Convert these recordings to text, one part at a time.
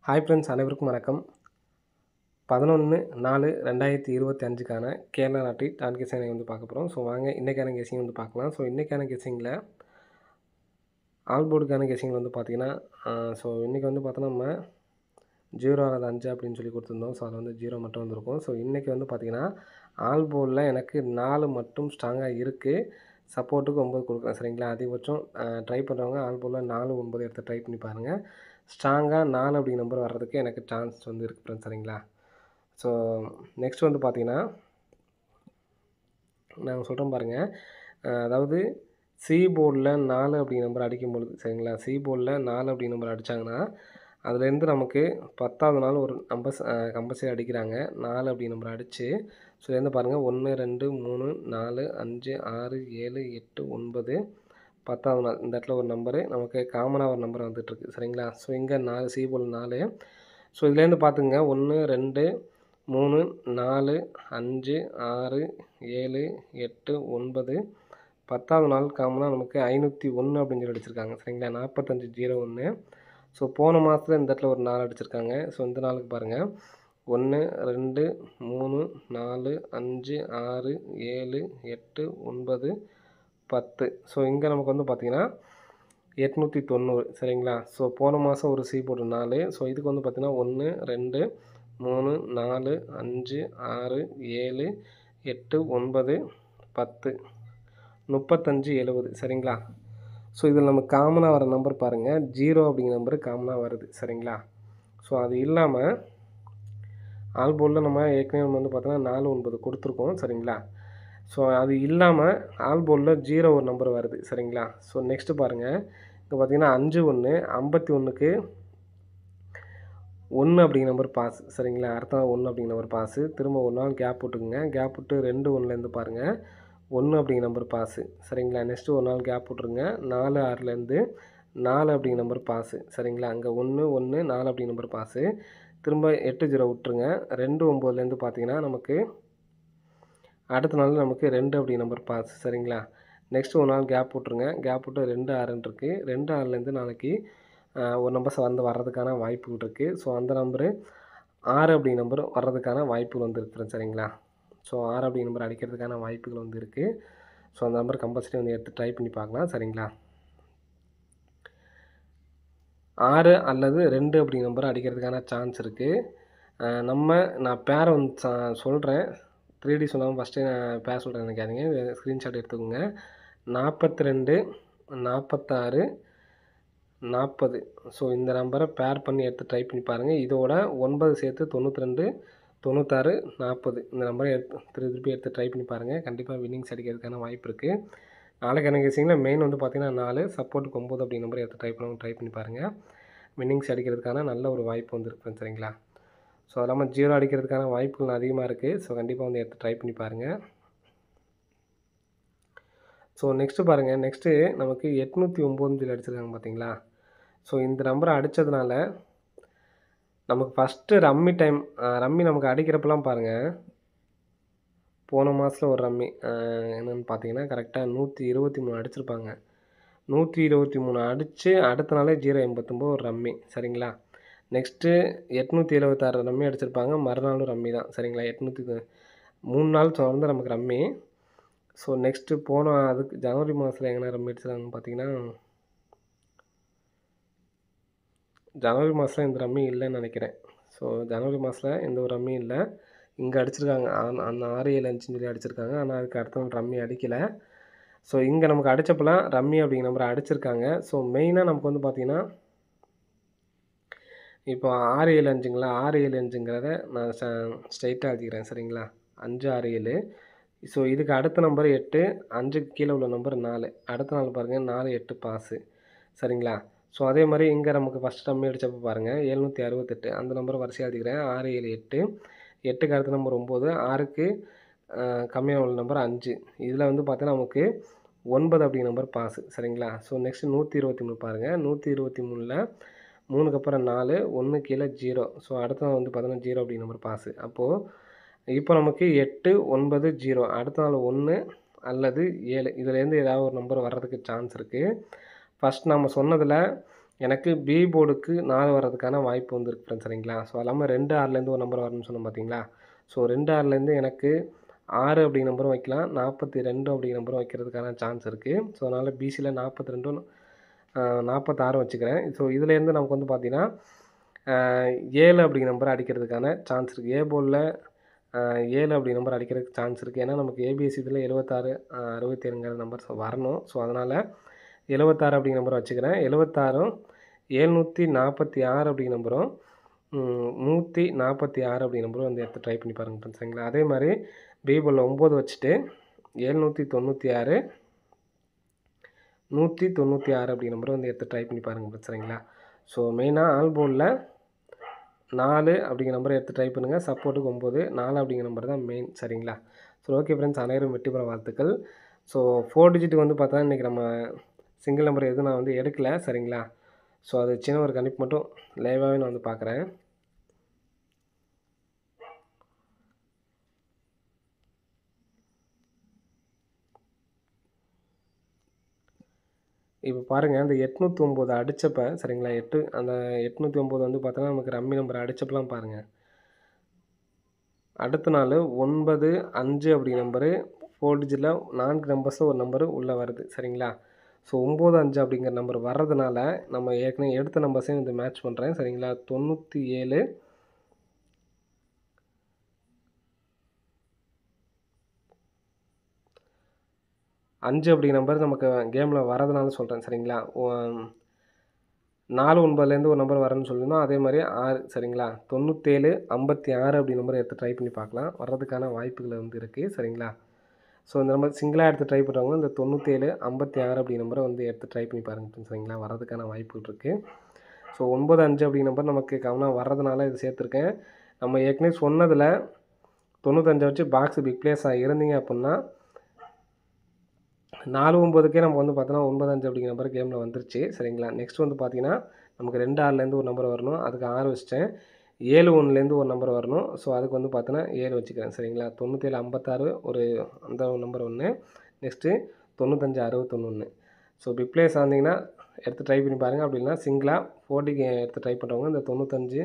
Hi friends, அனைவருக்கும் வணக்கம். 11/4/2025க்கான கேரளா நாட்டு டான் கெஸிங்கை வந்து பார்க்க போகிறோம். ஸோ வாங்க இன்றைக்கான கெஸிங் வந்து பார்க்கலாம். ஸோ இன்றைக்கான கெஸிங்கில் ஆல் போர்டுக்கான கெஸிங் வந்து பார்த்தீங்கன்னா, ஸோ இன்றைக்கி வந்து பார்த்தோன்னா நம்ம 0 அல்லது 5 அப்படின்னு சொல்லி கொடுத்துருந்தோம். ஸோ அதில் வந்து 0 மட்டும் வந்திருக்கும். ஸோ இன்றைக்கி வந்து பார்த்தீங்கன்னா ஆல் போர்டில் எனக்கு 4 மட்டும் ஸ்ட்ராங்காக இருக்குது. சப்போர்ட்டுக்கு 9 கொடுக்குறேன். சரிங்களா? அதிகபட்சம் ட்ரை பண்ணுறவங்க ஆல் போர்டில் 4, 9 எடுத்து ட்ரை பண்ணி பாருங்கள். ஸ்ட்ராங்காக 4 அப்படிங்கிற நம்பர் வர்றதுக்கு எனக்கு சான்ஸ் வந்து இருக்குது ஃப்ரெண்ட்ஸ். சரிங்களா? ஸோ நெக்ஸ்ட் வந்து பார்த்தீங்கன்னா, நான் சொல்கிறேன் பாருங்கள். அதாவது சி போர்டில் 4 அப்படிங்கிற நம்பர் அடிக்கும்பொழுது, சரிங்களா? சி போர்டில் 4 அப்படிங்கிற நம்பர் அடித்தாங்கன்னா அதுலேருந்து நமக்கு 10வது நாள் ஒரு நம்பர் கம்பல்சரி அடிக்கிறாங்க. 4 அப்படிங்கிற நம்பர் அடித்து, ஸோ இதுலேருந்து பாருங்கள் 1, 2, 3, 4, 5, 6, 7, 8, 9, 10வது நாள் இந்த இடத்துல ஒரு நம்பரு நமக்கு காமனாக ஒரு நம்பர் வந்துட்டுருக்கு. சரிங்களா? ஸோ இங்கே 4 சி போர்டில் 4. ஸோ இதுலேருந்து பார்த்துங்க 1, 2, 3, 4, 5, 6, 7, 8, 9, 10வது நாள் காமனாக நமக்கு 501 அப்படின்னு சொல்லி அடிச்சிருக்காங்க. சரிங்களா? 4501. ஸோ போன மாதத்தில் இந்த இடத்துல ஒரு 4 அடிச்சிருக்காங்க. ஸோ இந்த நாளுக்கு பாருங்கள் 1, 2, 3, 4, 5, 6, 7, 8, 9, 10. ஸோ இங்கே நமக்கு வந்து பார்த்திங்கன்னா 890. சரிங்களா? ஸோ போன மாதம் ஒரு சி போர்டு 4. ஸோ இதுக்கு வந்து பார்த்திங்கன்னா 1, 2, 3, 4, 5, 6, 7, 8, 9, 10, 35, 70. சரிங்களா? ஸோ இதில் நம்ம காமனாக வர நம்பர் பாருங்கள் 0 அப்படிங்கிற நம்பரு காமனாக வருது. சரிங்களா? ஸோ அது இல்லாமல் ஆல் போர்டில் நம்ம ஏற்கனவே வந்து பார்த்தோன்னா 4, 9 கொடுத்துருக்கோம். சரிங்களா? ஸோ அது இல்லாமல் ஆல் போர்டில் 0 ஒரு நம்பர் வருது. சரிங்களா? ஸோ நெக்ஸ்ட்டு பாருங்கள். இப்போ பார்த்தீங்கன்னா 51 51க்கு 1 அப்படிங்கிற நம்பர் பாஸ். சரிங்களா? அடுத்த நாள் 1 அப்படிங்கிற நம்பர் பாஸு. திரும்ப ஒரு நாள் கேப் விட்டுக்குங்க. கேப் விட்டு 2, 1லேருந்து பாருங்கள் 1 அப்படிங்கிற நம்பர் பாஸு. சரிங்களா? நெக்ஸ்ட்டு ஒரு நாள் கேப் விட்ருங்க. 4, 6லேருந்து 4 அப்படிங்கிற நம்பர் பாஸு. சரிங்களா? அங்கே 1, 1, 4 அப்படிங்கிற நம்பர் பாஸு. திரும்ப 8, 0 விட்ருங்க. 2, 9லேருந்து பார்த்தீங்கன்னா நமக்கு அடுத்த நாள் நமக்கு 2 அப்படிங்கிற நம்பர் பாஸ். சரிங்களா? நெக்ஸ்ட்டு ஒரு நாள் கேப் விட்ருங்க. கேப் விட்டு 2, 6ன்னு இருக்குது. 2, 6லேருந்து நாளைக்கு ஒரு நம்பர்ஸ் வந்து வர்றதுக்கான வாய்ப்புகள் இருக்குது. ஸோ அந்த நம்பரு 6 அப்படிங்கிற நம்பர் வர்றதுக்கான வாய்ப்புகள் வந்து இருக்குது. சரிங்களா? ஸோ 6 அப்படிங்கிற நம்பர் அடிக்கிறதுக்கான வாய்ப்புகள் வந்து இருக்குது. ஸோ அந்த நம்பர் கம்பல்சரி வந்து எடுத்து ட்ரை பண்ணி பார்க்கலாம். சரிங்களா? 6 அல்லது 2 அப்படிங்கிற நம்பர் அடிக்கிறதுக்கான சான்ஸ் இருக்குது. நான் பேரை வந்து சொல்கிறேன். 3D சொல்லாமல் ஃபஸ்ட்டு நான் பேர் சொல்கிறேன் நினைக்காதீங்க. ஸ்க்ரீன்ஷாட் எடுத்துக்கோங்க. 42, 46, 40. ஸோ இந்த நம்பரை பேர் பண்ணி எடுத்து ட்ரை பண்ணி பாருங்கள். இதோட 9 சேர்த்து 92, 96, 40 இந்த நம்பரை திருப்பி எடுத்து ட்ரை பண்ணி பாருங்கள். கண்டிப்பாக வின்னிங்ஸ் அடிக்கிறதுக்கான வாய்ப்பு இருக்குது. நாளைக்கான கெஸிங்கில் மெயின் வந்து பார்த்திங்கன்னா 4 சப்போர்ட்டுக்கு 9 அப்படிங்கிற நம்பரை எடுத்து ட்ரை பண்ணி பாருங்கள். வின்னிங்ஸ் அடிக்கிறதுக்கான நல்ல ஒரு வாய்ப்பு வந்துருக்கு. சரிங்களா? ஸோ அது இல்லாமல் 0 அடிக்கிறதுக்கான வாய்ப்புகள் அதிகமாக இருக்குது. ஸோ கண்டிப்பாக வந்து எடுத்து ட்ரை பண்ணி பாருங்கள். ஸோ நெக்ஸ்ட்டு பாருங்கள். நெக்ஸ்ட்டு நமக்கு 809 சொல்லி அடிச்சிருக்காங்க பார்த்தீங்களா? ஸோ இந்த நம்பரை அடித்ததுனால நமக்கு ஃபஸ்ட்டு ரம்மி நமக்கு அடிக்கிறப்பெல்லாம் பாருங்கள். போன மாதத்தில் ஒரு ரம்மி என்னென்னு பார்த்தீங்கன்னா கரெக்டாக 123 அடிச்சிருப்பாங்க. 123 அடித்து அடுத்த நாளே 089 ஒரு ரம்மி. சரிங்களா? நெக்ஸ்ட்டு 876 ரம்மி அடிச்சிருப்பாங்க. மறுநாளும் ரம்மி தான். சரிங்களா? 3 நாள் தொடர்ந்து நமக்கு ரம்மி. ஸோ நெக்ஸ்ட்டு அதுக்கு ஜனவரி மாதத்தில் எங்கன்னா ரம்மி அடிச்சிருக்காங்கன்னு பார்த்தீங்கன்னா, ஜனவரி மாதத்தில் இந்த ரம்மி இல்லைன்னு நினைக்கிறேன். ஸோ ஜனவரி மாதத்தில் எந்த ஒரு ரம்மி இல்லை. இங்கே அடிச்சிருக்காங்க. அந்த 6, 7, 5ன்னு சொல்லி அடிச்சிருக்காங்க. ஆனால் அதுக்கு அடுத்த நாள் ரம்மி அடிக்கலை. ஸோ இங்கே நமக்கு அடித்தப்பெல்லாம் ரம்மி அப்படிங்கிற நம்பரை அடிச்சிருக்காங்க. ஸோ மெயினாக நமக்கு வந்து பார்த்திங்கன்னா இப்போ 6, 7, 5ங்களா 6, 7, 5ங்கிறத நான் ஸ்ட்ரைட்டாக எழுதிக்கிறேன். சரிங்களா? 5, 6, 7. ஸோ இதுக்கு அடுத்த நம்பர் 8, 5க்கு கீழே உள்ள நம்பர் 4. அடுத்த நாள் பாருங்கள் 4, 8 பாஸு. சரிங்களா? ஸோ அதே மாதிரி இங்கே நமக்கு ஃபஸ்ட் ரம்மி அடித்தப்போ பாருங்கள் 768 அந்த நம்பரை வரிசையாக எழுதிக்கிறேன். 6, 7, 8. 8க்கு அடுத்த நம்பர் 9, 6க்கு கம்மியாக உள்ள நம்பர் 5. இதில் வந்து பார்த்தீங்கன்னா நமக்கு 9 அப்படிங்கிற நம்பர் பாஸு. சரிங்களா? ஸோ நெக்ஸ்ட்டு 123 பாருங்கள். 123ல் 3க்கு அப்புறம் 4, 1 கீழே 0. ஸோ அடுத்த நாள் வந்து பார்த்தீங்கன்னா 0 அப்படிங்கிற நம்பர் பாஸு. அப்போது இப்போ நமக்கு 8, 9, 0 அடுத்த நாள் 1 அல்லது 7 இதுலேருந்து ஏதாவது ஒரு நம்பர் வர்றதுக்கு சான்ஸ் இருக்குது. ஃபஸ்ட் நம்ம சொன்னதில் எனக்கு பி போர்டுக்கு 4 வர்றதுக்கான வாய்ப்பு வந்துருக்கு ஃப்ரெண்ட்ஸ் சரிங்களா. ஸோ அது இல்லாமல் 2 6லேருந்து ஒரு நம்பர் வரணும்னு சொன்னோம் பார்த்தீங்களா. ஸோ 2 6லேருந்து எனக்கு 6 அப்படிங்கிற நம்பரும் வைக்கலாம், 42 அப்படிங்கிற நம்பரும் வைக்கிறதுக்கான சான்ஸ் இருக்குது. ஸோ அதனால் பிசியில் 42 46 வச்சுக்கிறேன். ஸோ இதுலேருந்து நமக்கு வந்து பார்த்தீங்கன்னா 7 அப்படிங்கிற நம்பர் அடிக்கிறதுக்கான சான்ஸ் இருக்குது. ஏ போர்டில் 7 அப்படி நம்பர் அடிக்கிறதுக்கு சான்ஸ் இருக்குது. ஏன்னா நமக்கு ஏபிஎஸ் இதில் 76 67ங்கிற நம்பர் வரணும். ஸோ அதனால் 76 அப்படிங்கிற நம்பரை வச்சுக்கிறேன். 76ம் 746 அப்படிங்கிற நம்பரும் 146 அப்படிங்கிற நம்பரும் வந்து எடுத்து ட்ரை பண்ணி பாருங்கள் ஃப்ரெண்ட்ஸ் சரிங்களா. அதே மாதிரி பி போர்டில் 9 வச்சுட்டு 796 196 அப்படிங்கிற நம்பரை வந்து எடுத்து ட்ரை பண்ணி பாருங்கள் ஃப்ரெண்ட்ஸ் சரிங்களா. ஸோ மெயினாக ஆல் போர்டில் 4 அப்படிங்கிற நம்பரை எடுத்து ட்ரை பண்ணுங்கள். சப்போர்ட்டுக்கு 9 4 அப்படிங்கிற நம்பர் தான் மெயின் சரிங்களா. ஸோ ஓகே ஃப்ரெண்ட்ஸ், அனைவரும் வெற்றி பெற வாழ்த்துக்கள். ஸோ 4 டிஜிட் வந்து பார்த்தா இன்றைக்கி நம்ம சிங்கிள் நம்பர் எதுவும் நான் வந்து எடுக்கலை சரிங்களா. ஸோ அது சின்ன ஒரு கணிப்பு மட்டும் லைவாகவே நான் வந்து பார்க்குறேன். இப்போ பாருங்கள், அந்த 809 அடித்தப்போ சரிங்களா, அந்த 809 வந்து பார்த்தோன்னா நமக்கு ரம்மி நம்பர் அடித்தப்பெல்லாம் பாருங்கள். அடுத்த நாள் 9 5 அப்படி நம்பரு 4 டிஜிட்டில் 4 நம்பர்ஸில் ஒரு நம்பரு உள்ளே வருது சரிங்களா. ஸோ 9 5 அப்படிங்கிற நம்பர் வர்றதுனால நம்ம ஏற்கனவே எடுத்த நம்பர்ஸையும் வந்து மேட்ச் பண்ணுறேன் சரிங்களா. 97 5 அப்படிங்கிற நம்பர் நமக்கு கேமில் வரதுனால சொல்கிறேன் சரிங்களா. 4 9லேருந்து ஒரு நம்பர் வரேன்னு சொல்லியிருந்தோம். அதே மாதிரி 6 சரிங்களா. 97 56 அப்படி நம்பர் எடுத்து ட்ரை பண்ணி பார்க்கலாம். வர்றதுக்கான வாய்ப்புகள் வந்து இருக்குது சரிங்களா. ஸோ இந்த நம்பர் சிங்கிளாக எடுத்து ட்ரை பண்ணுறவங்க இந்த 97 56 அப்படி நம்பரை வந்து எடுத்து ட்ரை பண்ணி பாருங்கள் சரிங்களா. வர்றதுக்கான வாய்ப்புகள் இருக்குது. ஸோ 9 5 அப்படி நம்பர் நமக்கு கவனம் வர்றதுனால இது சேர்த்துருக்கேன். நம்ம ஏற்கனவே சொன்னதில் 95 வச்சு பாக்ஸ் பிக் பிளேஸாக இருந்தீங்க அப்படின்னா 4 9க்கே நம்ம வந்து பார்த்தோன்னா 9 5 அப்படிங்கிற நம்பர் கேமில் வந்துருச்சு சரிங்களா. நெக்ஸ்ட் வந்து பார்த்தீங்கன்னா நமக்கு 2 6லேருந்து ஒரு நம்பர் வரணும். அதுக்கு 6 வச்சுட்டேன். 7 1லேருந்து ஒரு நம்பர் வரணும். ஸோ அதுக்கு வந்து பார்த்தோன்னா 7 வச்சுக்கிறேன் சரிங்களா. 97 56 ஒரு அந்த நம்பர் ஒன்று. நெக்ஸ்ட்டு 95 61. ஸோ பிக் பிளேஸ் ஆனீங்கன்னா எடுத்து ட்ரை பண்ணி பாருங்கள். அப்படி இல்லைனா சிங்கிளாக 40க்கு எடுத்து ட்ரை பண்ணுறவங்க இந்த 95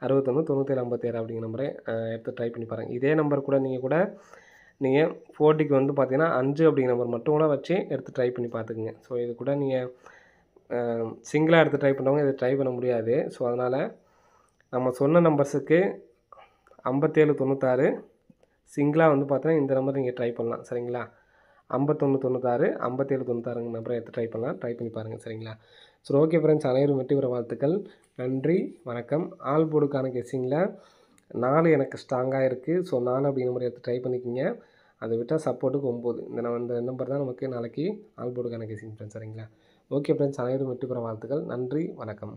61 97 57 அப்படிங்கிற நம்பரை எடுத்து ட்ரை பண்ணி பாருங்கள். இதே நம்பர் கூட நீங்கள் 40க்கு வந்து பார்த்தீங்கன்னா 5 அப்படிங்கிற நம்பர் மட்டும் கூட வச்சு எடுத்து ட்ரை பண்ணி பார்த்துக்குங்க. ஸோ இது கூட நீங்கள் சிங்கிளாக எடுத்து ட்ரை பண்ணுறவங்க இதை ட்ரை பண்ண முடியாது. ஸோ அதனால் நம்ம சொன்ன நம்பர்ஸுக்கு 57 96 சிங்கிளாக வந்து பார்த்தீங்கன்னா இந்த நம்பர் நீங்கள் ட்ரை பண்ணலாம் சரிங்களா. 51 96 57 96 நம்பரை எடுத்து ட்ரை பண்ணலாம். ட்ரை பண்ணி பாருங்கள் சரிங்களா. ஸோ ஓகே ஃப்ரெண்ட்ஸ், அனைவரும் வெற்றி பெற வாழ்த்துக்கள். நன்றி, வணக்கம். ஆல் போர்டுக்கான கெஸ்ஸிங்கில் 4 எனக்கு ஸ்ட்ராங்காக இருக்குது. ஸோ 4 அப்படிங்கிற நம்பரை எடுத்து ட்ரை பண்ணிக்கிங்க. அதை விட்டால் சப்போர்ட்டுக்கு 9 இந்த நம்பர் தான் நமக்கு நாளைக்கு ஆல் போர்டுக்கான கெஸ்ஸிங் ஃப்ரெண்ட்ஸ் சரிங்களா. ஓகே ஃப்ரெண்ட்ஸ், அனைவரும் வெற்றி பெற வாழ்த்துக்கள். நன்றி, வணக்கம்.